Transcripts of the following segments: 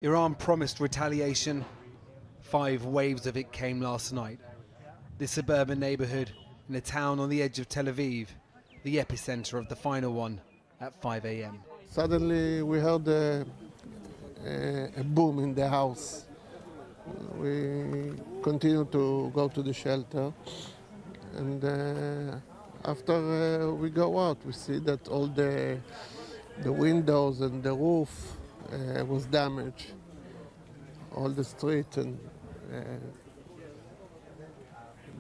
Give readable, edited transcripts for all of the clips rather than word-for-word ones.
Iran promised retaliation. 5 waves of it came last night. This suburban neighborhood in a town on the edge of Tel Aviv, the epicenter of the final one at 5 a.m. Suddenly we heard a boom in the house. We continued to go to the shelter, and after we go out, we see that all the windows and the roof was damaged, all the street, and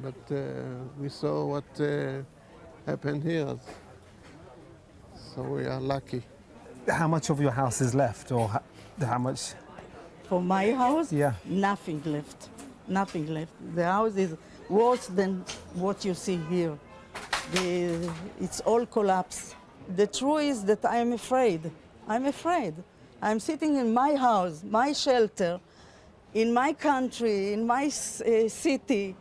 but we saw what happened here, so we are lucky. How much of your house is left, or how much? For my house, Yeah. nothing left. Nothing left. The house is worse than what you see here. It's all collapsed. The truth is that I'm afraid. I'm afraid. I'm sitting in my house, my shelter, in my country, in my city,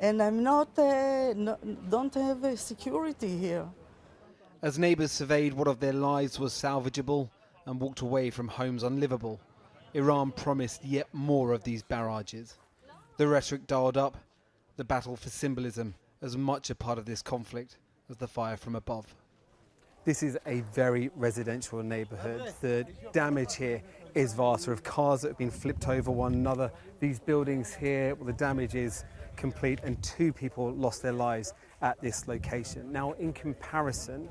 and I'm don't have security here. As neighbors surveyed what of their lives was salvageable and walked away from homes unlivable, Iran promised yet more of these barrages. The rhetoric dialed up, the battle for symbolism as much a part of this conflict as the fire from above. This is a very residential neighborhood. The damage here is vast. There are cars that have been flipped over one another. These buildings here, well, the damage is complete, and 2 people lost their lives at this location. Now, in comparison,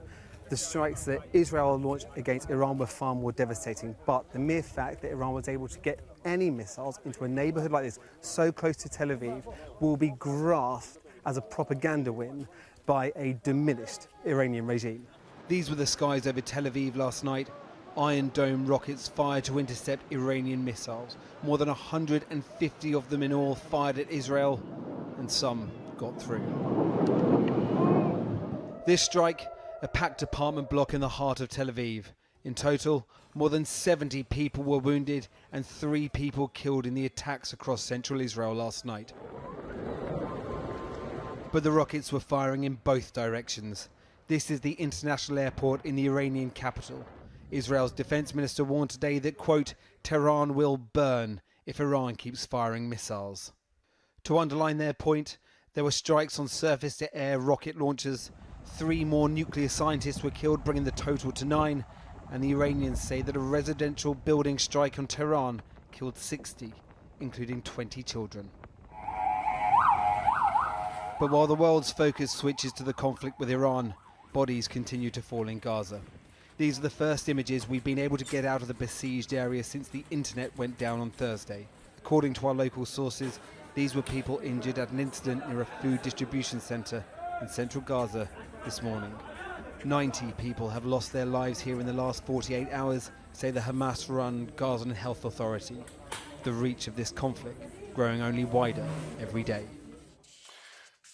the strikes that Israel launched against Iran were far more devastating, but the mere fact that Iran was able to get any missiles into a neighborhood like this, so close to Tel Aviv, will be grasped as a propaganda win by a diminished Iranian regime. These were the skies over Tel Aviv last night. Iron Dome rockets fired to intercept Iranian missiles. More than 150 of them in all fired at Israel, and some got through. This strike, a packed apartment block in the heart of Tel Aviv. In total, more than 70 people were wounded and 3 people killed in the attacks across central Israel last night. But the rockets were firing in both directions. This is the international airport in the Iranian capital. Israel's defense minister warned today that, quote, Tehran will burn if Iran keeps firing missiles. To underline their point, there were strikes on surface-to-air rocket launchers. 3 more nuclear scientists were killed, bringing the total to 9. And the Iranians say that a residential building strike on Tehran killed 60, including 20 children. But while the world's focus switches to the conflict with Iran, bodies continue to fall in Gaza. These are the first images we've been able to get out of the besieged area since the internet went down on Thursday. According to our local sources, these were people injured at an incident near a food distribution centre in central Gaza this morning. 90 people have lost their lives here in the last 48 hours, say the Hamas-run Gazan Health Authority. The reach of this conflict growing only wider every day.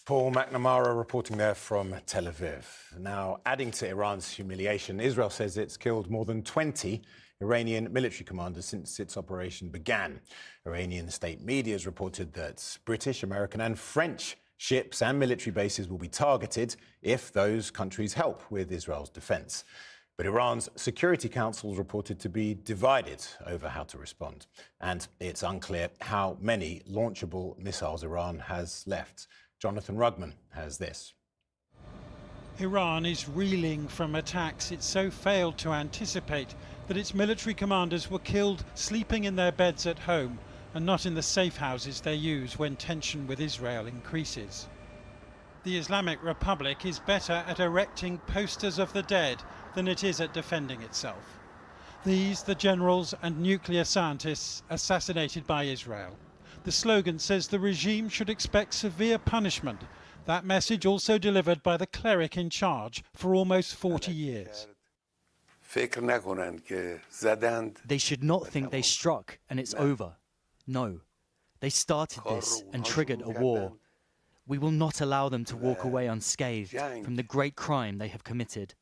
Paul McNamara reporting there from Tel Aviv. Now, adding to Iran's humiliation, Israel says it's killed more than 20 Iranian military commanders since its operation began. Iranian state media has reported that British, American and French ships and military bases will be targeted if those countries help with Israel's defense. But Iran's Security Council is reported to be divided over how to respond. And it's unclear how many launchable missiles Iran has left. Jonathan Rugman has this. Iran is reeling from attacks it so failed to anticipate that its military commanders were killed sleeping in their beds at home and not in the safe houses they use when tension with Israel increases. The Islamic Republic is better at erecting posters of the dead than it is at defending itself. These, the generals and nuclear scientists assassinated by Israel. The slogan says the regime should expect severe punishment. That message also delivered by the cleric in charge for almost 40 years. They should not think they struck and it's over. No, they started this and triggered a war. We will not allow them to walk away unscathed from the great crime they have committed.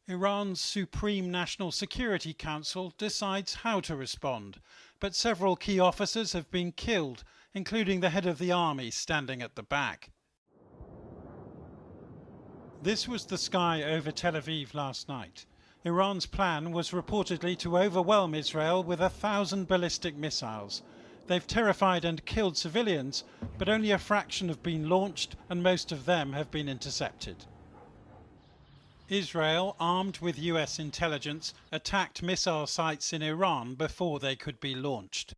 Iran's Supreme National Security Council decides how to respond, but several key officers have been killed, including the head of the army standing at the back. This was the sky over Tel Aviv last night. Iran's plan was reportedly to overwhelm Israel with 1,000 ballistic missiles. They've terrified and killed civilians, but only a fraction have been launched and most of them have been intercepted. Israel, armed with US intelligence, attacked missile sites in Iran before they could be launched.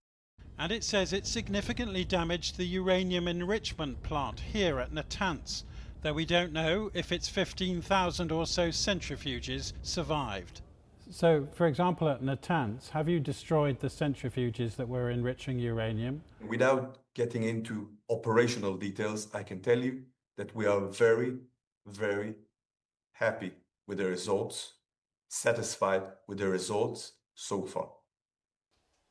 And it says it significantly damaged the uranium enrichment plant here at Natanz, though we don't know if its 15,000 or so centrifuges survived. So, for example, at Natanz, have you destroyed the centrifuges that were enriching uranium? Without getting into operational details, I can tell you that we are very, very happy with the results, satisfied with the results so far.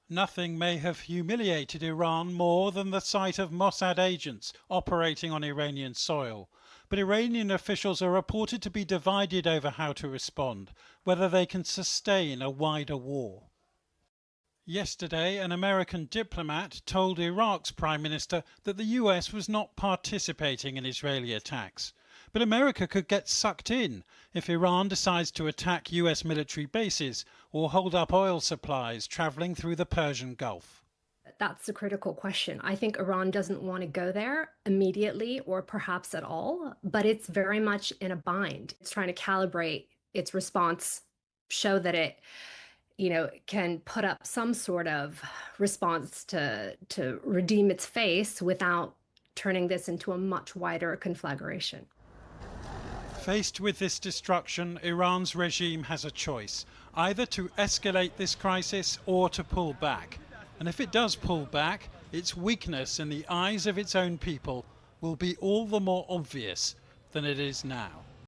Nothing may have humiliated Iran more than the sight of Mossad agents operating on Iranian soil. But Iranian officials are reported to be divided over how to respond, whether they can sustain a wider war. Yesterday, an American diplomat told Iraq's Prime Minister that the US was not participating in Israeli attacks. But America could get sucked in if Iran decides to attack US military bases or hold up oil supplies travelling through the Persian Gulf. That's the critical question. I think Iran doesn't want to go there immediately or perhaps at all, but it's very much in a bind. It's trying to calibrate its response, show that it, can put up some sort of response to redeem its face without turning this into a much wider conflagration. Faced with this destruction, Iran's regime has a choice, either to escalate this crisis or to pull back. And if it does pull back, its weakness in the eyes of its own people will be all the more obvious than it is now.